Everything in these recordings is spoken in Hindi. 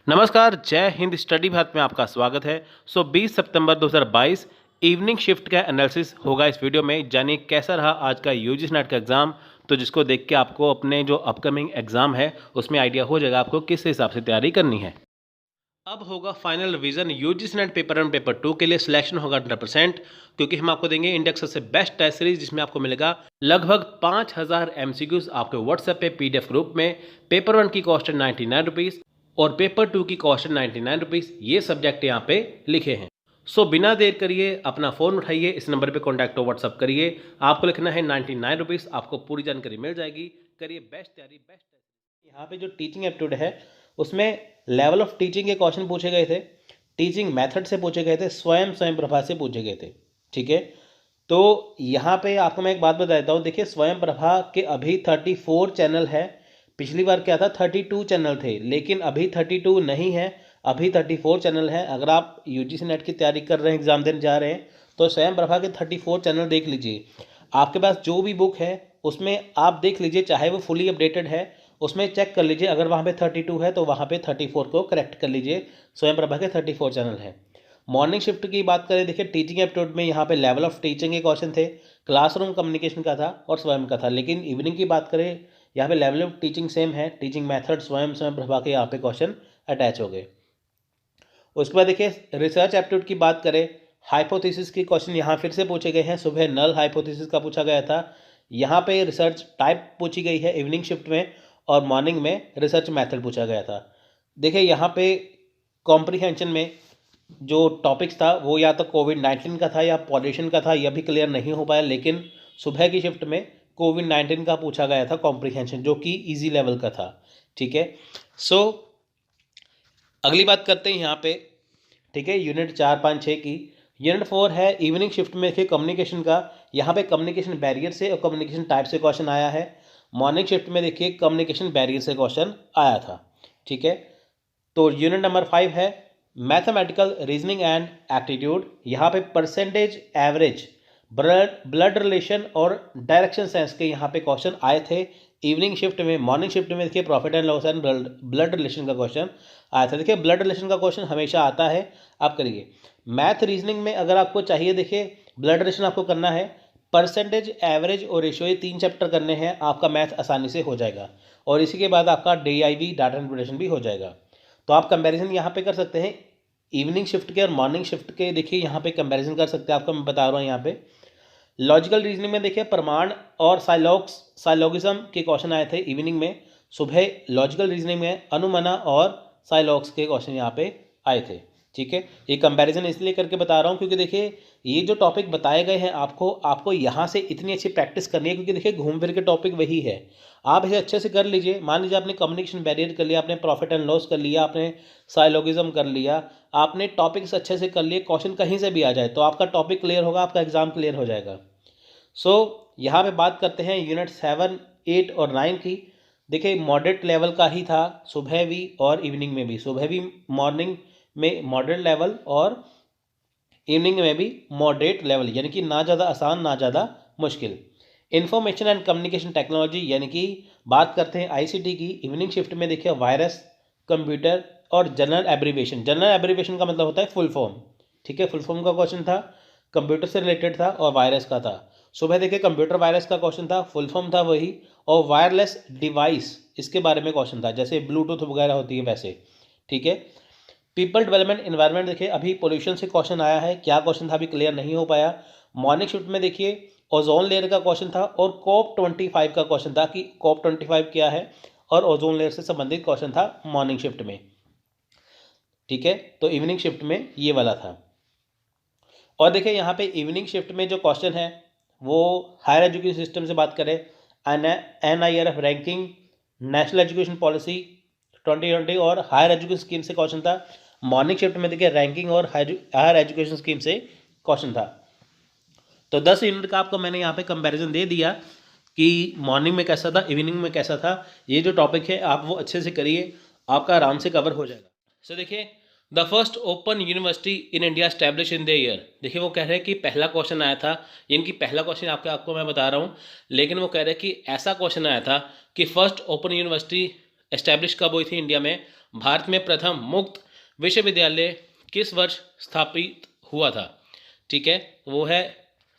नमस्कार, जय हिंद। स्टडी भारत में आपका स्वागत है। 20 सितंबर 2022 इवनिंग शिफ्ट का एनालिसिस होगा इस वीडियो में। जानिए कैसा रहा आज का यूजीसी नेट का एग्जाम, तो जिसको देख के आपको अपने जो अपकमिंग एग्जाम है उसमें आइडिया हो जाएगा आपको किस हिसाब से तैयारी करनी है। अब होगा final revision UGC net paper 1 paper 2 के लिए। सिलेक्शन होगा 100%, क्योंकि हम आपको देंगे इंडिया का सबसे बेस्ट टेस्ट सीरीज, जिसमें आपको मिलेगा लगभग 5000 एमसीक्यूज आपके व्हाट्सएप पे पीडीएफ ग्रुप में। पेपर 1 की कॉस्ट है 99 रुपीज़ और पेपर 2 की कॉस्ट है 99 रुपीज़। ये सब्जेक्ट यहाँ पे लिखे हैं। बिना देर करिए अपना फ़ोन उठाइए, इस नंबर पे कॉन्टैक्ट हो, व्हाट्सअप करिए। आपको लिखना है 99 रुपीज़, आपको पूरी जानकारी मिल जाएगी। करिए बेस्ट तैयारी, बेस्ट। यहाँ पे जो टीचिंग एप्टीट्यूड है उसमें लेवल ऑफ टीचिंग के क्वेश्चन पूछे गए थे, टीचिंग मेथड से पूछे गए थे, स्वयं प्रभा से पूछे गए थे। ठीक है, तो यहाँ पे आपको मैं एक बात बता देता हूँ। देखिए, स्वयं प्रभा के अभी 34 चैनल है। पिछली बार क्या था, 32 चैनल थे, लेकिन अभी 32 नहीं है, अभी 34 चैनल है। अगर आप यूजीसी नेट की तैयारी कर रहे हैं, एग्जाम देने जा रहे हैं, तो स्वयं प्रभा के 34 चैनल देख लीजिए। आपके पास जो भी बुक है उसमें आप देख लीजिए, चाहे वो फुली अपडेटेड है उसमें चेक कर लीजिए। अगर वहाँ पे 32 है तो वहाँ पे 34 को करेक्ट कर लीजिए। स्वयं प्रभा के 34 चैनल है। मॉर्निंग शिफ्ट की बात करें, देखिए टीचिंग एप्टीट्यूड में यहाँ पे लेवल ऑफ टीचिंग के क्वेश्चन थे, क्लासरूम कम्युनिकेशन का था और स्वयं का था। लेकिन इवनिंग की बात करें, यहाँ पे लेवल ऑफ टीचिंग सेम है, टीचिंग मेथड स्वयं प्रभा के यहाँ पे क्वेश्चन अटैच हो गए। उसके बाद देखिए रिसर्च एप्टीट्यूड की बात करें, हाइपोथेसिस के क्वेश्चन यहाँ फिर से पूछे गए हैं। सुबह नल हाइपोथेसिस का पूछा गया था, यहाँ पे रिसर्च टाइप पूछी गई है इवनिंग शिफ्ट में, और मॉर्निंग में रिसर्च मेथड पूछा गया था। देखिए यहाँ पे कॉम्प्रीहेंशन में जो टॉपिक्स था वो या तो कोविड-19 का था या पॉल्यूशन का था, यह भी क्लियर नहीं हो पाया। लेकिन सुबह की शिफ्ट में कोविड-19 का पूछा गया था कॉम्प्रीहेंशन, जो कि ईजी लेवल का था। ठीक है, अगली बात करते हैं यहाँ पे। ठीक है, यूनिट 4, 5, 6 की। यूनिट 4 है इवनिंग शिफ्ट में देखिए कम्युनिकेशन का। यहाँ पे कम्युनिकेशन बैरियर से और कम्युनिकेशन टाइप से क्वेश्चन आया है। मॉर्निंग शिफ्ट में देखिए कम्युनिकेशन बैरियर से क्वेश्चन आया था। ठीक है, तो यूनिट नंबर 5 है मैथमेटिकल रीजनिंग एंड एप्टीट्यूड। यहाँ पे परसेंटेज, एवरेज, ब्लड रिलेशन और डायरेक्शन सेंस के यहाँ पे क्वेश्चन आए थे इवनिंग शिफ्ट में। मॉर्निंग शिफ्ट में देखिए profit and loss and blood relation का क्वेश्चन आया था। देखिए ब्लड रिलेशन का क्वेश्चन हमेशा आता है, आप करिए। मैथ रीजनिंग में अगर आपको चाहिए, देखिए ब्लड रिलेशन आपको करना है, परसेंटेज, एवरेज और रेशियो, ये 3 चैप्टर करने हैं, आपका मैथ आसानी से हो जाएगा। और इसी के बाद आपका DIV, डाटा इंटरप्रिटेशन भी हो जाएगा। तो आप कंपैरिजन यहाँ पे कर सकते हैं इवनिंग शिफ्ट के और मॉर्निंग शिफ्ट के। देखिए यहाँ पे कंपैरिजन कर सकते हैं, आपको मैं बता रहा हूँ यहाँ पे। लॉजिकल रीजनिंग में देखिए प्रमाण और साइलोगिज्म के क्वेश्चन आए थे इवनिंग में। सुबह लॉजिकल रीजनिंग में अनुमाना और साइलॉग्स के क्वेश्चन यहाँ पे आए थे। ठीक है, ये कंपैरिजन इसलिए करके बता रहा हूँ क्योंकि देखिए ये जो टॉपिक बताए गए हैं आपको यहाँ से इतनी अच्छी प्रैक्टिस करनी है, क्योंकि देखिए घूम फिर के टॉपिक वही है। आप इसे अच्छे से कर लीजिए। मान लीजिए आपने कम्युनिकेशन बैरियर कर लिया, आपने प्रॉफिट एंड लॉस कर लिया, आपने साइलोगिज्म कर लिया, आपने टॉपिक्स अच्छे से कर लिए, क्वेश्चन कहीं से भी आ जाए तो आपका टॉपिक क्लियर होगा, आपका एग्जाम क्लियर हो जाएगा। यहाँ पे बात करते हैं यूनिट 7, 8 और 9 की। देखिए मॉडरेट लेवल का ही था, सुबह भी और इवनिंग में भी। सुबह भी मॉर्निंग में मॉडरेट लेवल और इवनिंग में भी मॉडरेट लेवल, यानी कि ना ज़्यादा आसान ना ज़्यादा मुश्किल। इंफॉर्मेशन एंड कम्युनिकेशन टेक्नोलॉजी, यानी कि बात करते हैं ICT की। इवनिंग शिफ्ट में देखिए वायरस, कंप्यूटर और जनरल एब्रीविएशन। जनरल एब्रीविएशन का मतलब होता है फुल फॉर्म। ठीक है, फुल फॉर्म का क्वेश्चन था, कंप्यूटर से रिलेटेड था और वायरस का था। सुबह देखिए कंप्यूटर वायरस का क्वेश्चन था, फुल फॉर्म था वही, और वायरलेस डिवाइस इसके बारे में क्वेश्चन था, जैसे ब्लूटूथ वगैरह होती है वैसे। ठीक है, पीपल डेवलपमेंट एनवायरनमेंट, देखिए अभी पोल्यूशन से क्वेश्चन आया है, क्या क्वेश्चन था अभी क्लियर नहीं हो पाया। मॉर्निंग शिफ्ट में देखिए ओजोन लेयर का क्वेश्चन था और COP25 का क्वेश्चन था कि COP25 क्या है, और ओजोन लेयर से संबंधित क्वेश्चन था मॉर्निंग शिफ्ट में। ठीक है, तो इवनिंग शिफ्ट में ये वाला था। और देखिए यहाँ पे इवनिंग शिफ्ट में जो क्वेश्चन है वो हायर एजुकेशन सिस्टम से बात करें, NIRF ranking, national education policy 2020 और हायर एजुकेशन स्कीम से क्वेश्चन था। मॉर्निंग शिफ्ट में देखिए रैंकिंग और हायर एजुकेशन स्कीम से क्वेश्चन था। तो 10 यूनिट का आपको मैंने यहाँ पे कंपैरिजन दे दिया कि मॉर्निंग में कैसा था, इवनिंग में कैसा था। ये जो टॉपिक है आप वो अच्छे से करिए, आपका आराम से कवर हो जाएगा। देखिए the first open university in India establish in the year. देखिए वो कह रहे हैं कि पहला क्वेश्चन आया था, इनकी पहला क्वेश्चन आपको मैं बता रहा हूँ, लेकिन वो कह रहे हैं कि ऐसा क्वेश्चन आया था कि फर्स्ट ओपन यूनिवर्सिटी एस्टैब्लिश कब हुई थी इंडिया में? भारत में प्रथम मुक्त विश्वविद्यालय किस वर्ष स्थापित हुआ था? ठीक है, वो है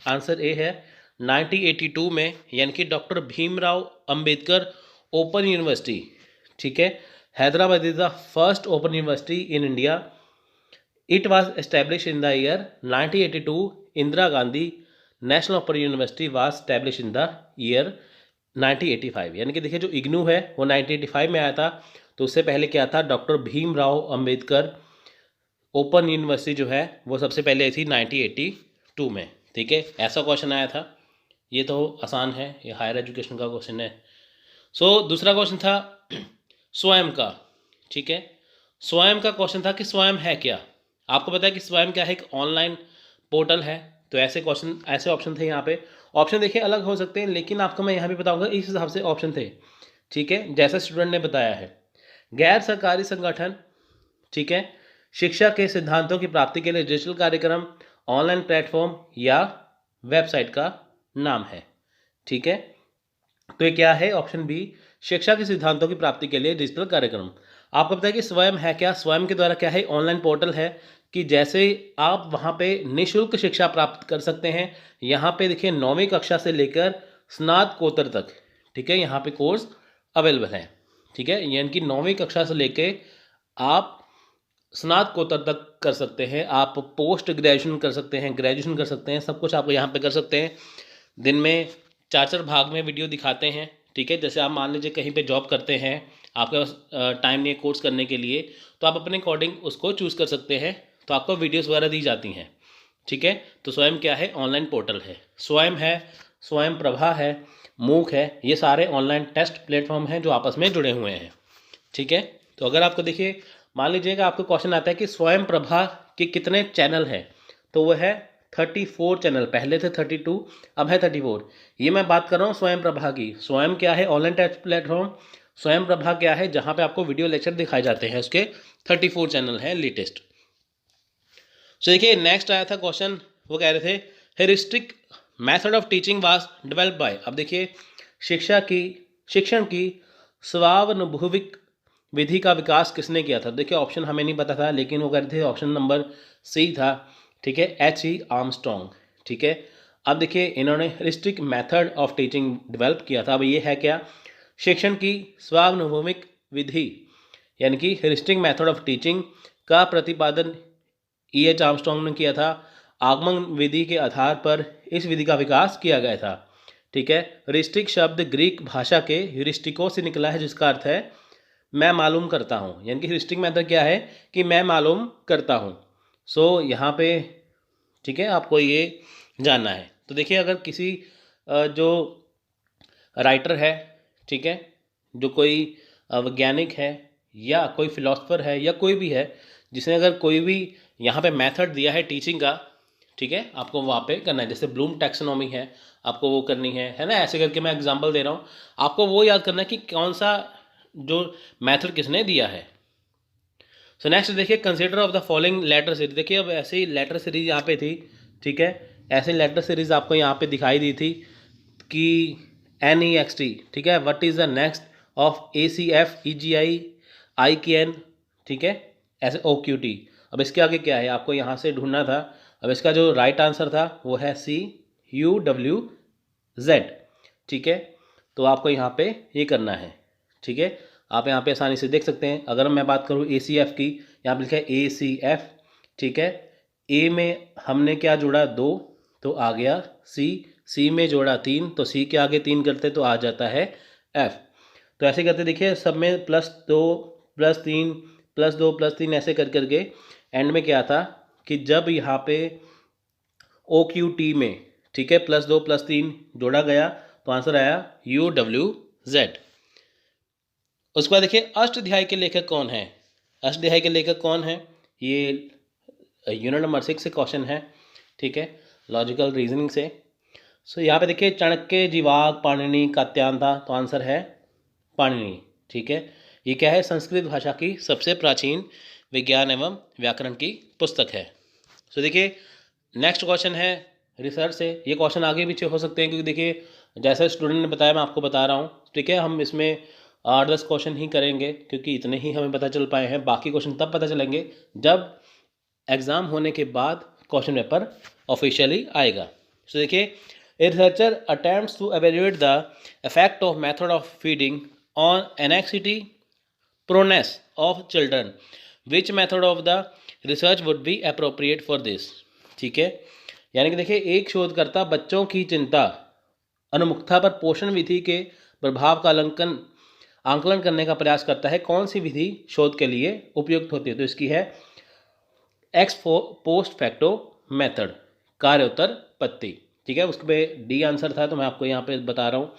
आंसर ए है 1982 में, यानी कि doctor Bhimrao Ambedkar open university. ठीक है, Hyderabad is the first open university in India. It was establish in the year 1982। Indira Gandhi national open university was establish in the year 1985। यानी कि देखिए जो इग्नू है वो 1985 में आया था, तो उससे पहले क्या था, doctor Bhimrao Ambedkar open university जो है वो सबसे पहले आई थी 1982 में। ठीक है, ऐसा क्वेश्चन आया था, ये तो आसान है, ये हायर एजुकेशन का क्वेश्चन है। दूसरा क्वेश्चन था स्वयं का। ठीक है, स्वयं का क्वेश्चन था कि स्वयं है क्या? आपको पता है कि स्वयं क्या है, एक ऑनलाइन पोर्टल है। तो ऐसे क्वेश्चन, ऐसे ऑप्शन थे यहाँ पे। ऑप्शन देखिए अलग हो सकते हैं, लेकिन आपको मैं यहाँ भी बताऊंगा इस हिसाब से ऑप्शन थे। ठीक है, जैसा स्टूडेंट ने बताया है, गैर सरकारी संगठन, ठीक है, शिक्षा के सिद्धांतों की प्राप्ति के लिए डिजिटल कार्यक्रम, ऑनलाइन प्लेटफॉर्म या वेबसाइट का नाम है। ठीक है, तो ये क्या है, ऑप्शन बी, शिक्षा के सिद्धांतों की प्राप्ति के लिए डिजिटल कार्यक्रम। आपको पता है कि स्वयं है क्या? स्वयं के द्वारा क्या है, ऑनलाइन पोर्टल है कि जैसे आप वहाँ पे निःशुल्क शिक्षा प्राप्त कर सकते हैं। यहाँ पे देखिए 9वीं कक्षा से लेकर स्नातकोत्तर तक, ठीक है, यहाँ पे कोर्स अवेलेबल है। ठीक है, यानी कि 9वीं कक्षा से लेके आप स्नातकोत्तर तक कर सकते हैं, आप पोस्ट ग्रेजुएशन कर सकते हैं, ग्रेजुएशन कर सकते हैं, सब कुछ आप यहाँ पे कर सकते हैं। दिन में 4 भाग में वीडियो दिखाते हैं। ठीक है, जैसे आप मान लीजिए कहीं पे जॉब करते हैं, आपके पास टाइम नहीं है कोर्स करने के लिए, तो आप अपने अकॉर्डिंग उसको चूज़ कर सकते हैं, तो आपको वीडियोस वगैरह दी जाती हैं। ठीक है, तो स्वयं क्या है, ऑनलाइन पोर्टल है। स्वयं है, स्वयं प्रभा है, मूक है, ये सारे ऑनलाइन टेस्ट प्लेटफॉर्म हैं जो आपस में जुड़े हुए हैं। ठीक है, तो अगर आपको देखिए मान लीजिएगा आपको क्वेश्चन आता है कि स्वयं प्रभा के कितने चैनल हैं, तो वो है 34 चैनल। पहले थे 32, अब है 34। ये मैं बात कर रहा हूँ स्वयं प्रभा की। स्वयं क्या है, ऑनलाइन टेस्ट प्लेटफॉर्म। स्वयं प्रभा क्या है, जहाँ पे आपको वीडियो लेक्चर दिखाए जाते हैं, उसके 34 चैनल हैं लेटेस्ट। सो देखिए नेक्स्ट आया था क्वेश्चन, वो कह रहे थे heuristic method of teaching was developed by. अब देखिए शिक्षण की स्वावनुभविक विधि का विकास किसने किया था? देखिए ऑप्शन हमें नहीं पता था, लेकिन वो कह रहे थे ऑप्शन नंबर सी था। ठीक है, H.E. आर्मस्ट्रॉन्ग। ठीक है, अब देखिए इन्होंने heuristic method of teaching develop किया था। अब ये है क्या, शिक्षण की स्वावनुभविक विधि, यानी कि हेरिस्टिक मेथड ऑफ टीचिंग का प्रतिपादन E.H. आर्मस्ट्रॉन्ग ने किया था। आगमन विधि के आधार पर इस विधि का विकास किया गया था। ठीक है, हेरिस्टिक शब्द ग्रीक भाषा के ह्यूरिस्टिको से निकला है, जिसका अर्थ है मैं मालूम करता हूँ। यानी कि हेरिस्टिक मेथड क्या है कि मैं मालूम करता हूँ। यहाँ पे ठीक है, आपको ये जानना है। तो देखिए अगर किसी जो राइटर है, ठीक है, जो कोई वैज्ञानिक है या कोई फिलोसफर है या कोई भी है, जिसने अगर कोई भी यहाँ पे मेथड दिया है टीचिंग का, ठीक है, आपको वहाँ पे करना है। जैसे ब्लूम टैक्सोनॉमी है, आपको वो करनी है ना, ऐसे करके मैं एग्जांपल दे रहा हूँ, आपको वो याद करना है कि कौन सा जो मेथड किसने दिया है। सो नेक्स्ट देखिए consider of the following letter series. देखिए अब ऐसे ही लेटर सीरीज यहाँ पे थी। ठीक है, ऐसे लेटर सीरीज आपको यहाँ पे दिखाई दी थी कि NEXT, ठीक है, what is the next of ACF EGI IKN, ठीक है, ऐसे OQT। अब इसके आगे क्या है आपको यहाँ से ढूंढना था। अब इसका जो राइट आंसर था वो है CUWZ। ठीक है, तो आपको यहाँ पे ये करना है। ठीक है, आप यहाँ पे आसानी से देख सकते हैं। अगर मैं बात करूँ ACF की, यहाँ पे लिखा है ACF। ठीक है, A में हमने क्या जोड़ा 2, तो आ गया C में जोड़ा 3, तो C के आगे 3 करते तो आ जाता है F। तो ऐसे करते देखिए सब में +2 +3 +2 +3 ऐसे कर करके एंड में क्या था कि जब यहाँ पे OQT में, ठीक है, +2 +3 जोड़ा गया तो आंसर आया UWZ। उसके बाद देखिए अष्टाध्यायी के लेखक कौन है? अष्टाध्यायी के लेखक कौन है? ये यूनिट नंबर 6 से क्वेश्चन है। ठीक है, लॉजिकल रीजनिंग से। यहाँ पे देखिए चाणक्य, जीवाक, पाणिनि, कात्यायन, तो आंसर है पाणिनि। ठीक है, ये क्या है, संस्कृत भाषा की सबसे प्राचीन विज्ञान एवं व्याकरण की पुस्तक है। देखिए नेक्स्ट क्वेश्चन है रिसर्च से। ये क्वेश्चन आगे पीछे हो सकते हैं, क्योंकि देखिए जैसा स्टूडेंट ने बताया मैं आपको बता रहा हूँ। ठीक है, हम इसमें 8-10 क्वेश्चन ही करेंगे क्योंकि इतने ही हमें पता चल पाए हैं। बाकी क्वेश्चन तब पता चलेंगे जब एग्ज़ाम होने के बाद क्वेश्चन पेपर ऑफिशियली आएगा। सो देखिए, a researcher attempts to evaluate the effect of method of feeding on anxiety proneness of children, which method of the research would be appropriate for this. ठीक है, यानी कि देखिए, एक शोधकर्ता बच्चों की चिंता अनुमुखता पर पोषण विधि के प्रभाव का आंकलन करने का प्रयास करता है। कौन सी विधि शोध के लिए उपयुक्त होती है? तो इसकी है एक्स पोस्ट फैक्टो मेथड, कार्योत्तर पत्ती। ठीक है, उसके पे डी आंसर था तो मैं आपको यहाँ पे बता रहा हूँ।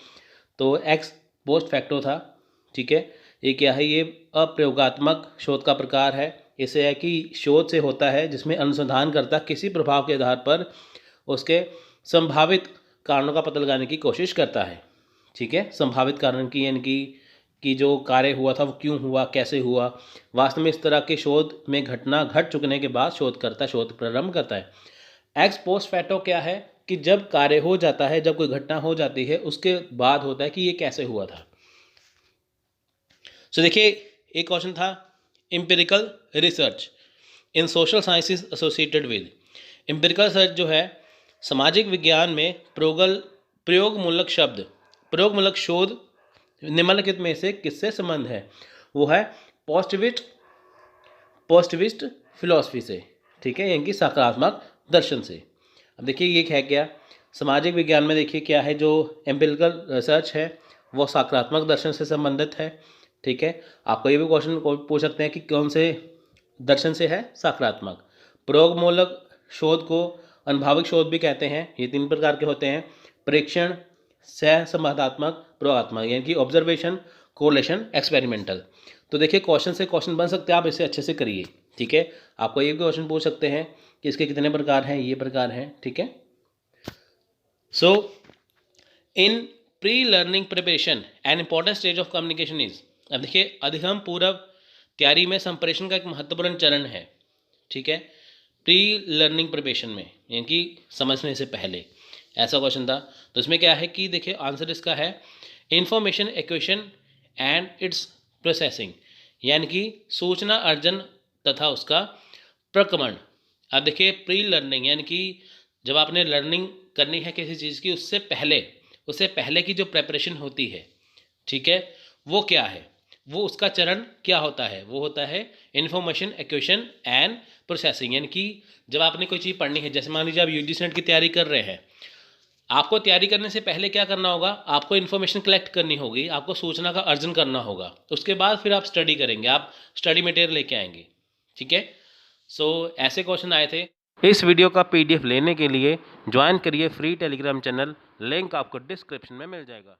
तो एक्स पोस्ट फैक्टो था। ठीक है, ये क्या है? ये अप्रयोगात्मक शोध का प्रकार है। इसे है कि शोध से होता है जिसमें अनुसंधानकर्ता किसी प्रभाव के आधार पर उसके संभावित कारणों का पता लगाने की कोशिश करता है। ठीक है, संभावित कारण की यानी कि जो कार्य हुआ था वो क्यों हुआ, कैसे हुआ। वास्तव में इस तरह के शोध में घटना घट चुकने के बाद शोधकर्ता शोध प्रारंभ करता है। एक्स पोस्ट फैक्टो क्या है? कि जब कार्य हो जाता है, जब कोई घटना हो जाती है, उसके बाद होता है कि ये कैसे हुआ था। सो देखिए, एक क्वेश्चन था, empirical research in social sciences associated with. Empirical research जो है सामाजिक विज्ञान में प्रयोगमूलक शोध निम्नलिखित में से किससे संबंध है? वो है पॉजिटिविस्ट फिलॉसफी से। ठीक है, यानी कि सकारात्मक दर्शन से। अब देखिए, ये है क्या? सामाजिक विज्ञान में देखिए क्या है, जो एम्पिरिकल रिसर्च है वो सकारात्मक दर्शन से संबंधित है। ठीक है, आपको ये भी क्वेश्चन पूछ सकते हैं कि कौन से दर्शन से है? सकारात्मक। प्रयोगमूलक शोध को अनुभविक शोध भी कहते हैं। ये 3 प्रकार के होते हैं: प्रेक्षण, सहसंवादात्मक, प्रयोगात्मक, यानी कि ऑब्जर्वेशन, कोरिलेशन, एक्सपेरिमेंटल। तो देखिए, क्वेश्चन से क्वेश्चन बन सकते हैं, आप इसे अच्छे से करिए। ठीक है, आपको ये भी क्वेश्चन पूछ सकते हैं कि इसके कितने प्रकार हैं? ये प्रकार हैं। ठीक है, so in pre learning preparation an important stage of communication is. अब देखिए, अधिगम पूर्व तैयारी में संप्रेषण का एक महत्वपूर्ण चरण है। ठीक है, प्री लर्निंग प्रिपरेशन में यानी कि समझने से पहले, ऐसा क्वेश्चन था। तो इसमें क्या है कि देखिए, आंसर इसका है information acquisition and it's processing, यानी कि सूचना अर्जन तथा उसका प्रक्रमण। अब देखिए, प्री लर्निंग यानी कि जब आपने लर्निंग करनी है किसी चीज़ की, उससे पहले की जो प्रेपरेशन होती है, ठीक है, वो क्या है? वो उसका चरण क्या होता है? वो होता है इन्फॉर्मेशन एक्विजिशन एंड प्रोसेसिंग, यानी कि जब आपने कोई चीज़ पढ़नी है, जैसे मान लीजिए आप यूजीसी नेट की तैयारी कर रहे हैं, आपको तैयारी करने से पहले क्या करना होगा? आपको इन्फॉर्मेशन कलेक्ट करनी होगी, आपको सूचना का अर्जन करना होगा। उसके बाद फिर आप स्टडी करेंगे, आप स्टडी मटेरियल लेके आएंगे। ठीक है, सो ऐसे क्वेश्चन आए थे। इस वीडियो का PDF लेने के लिए ज्वाइन करिए फ्री टेलीग्राम चैनल, लिंक आपको डिस्क्रिप्शन में मिल जाएगा।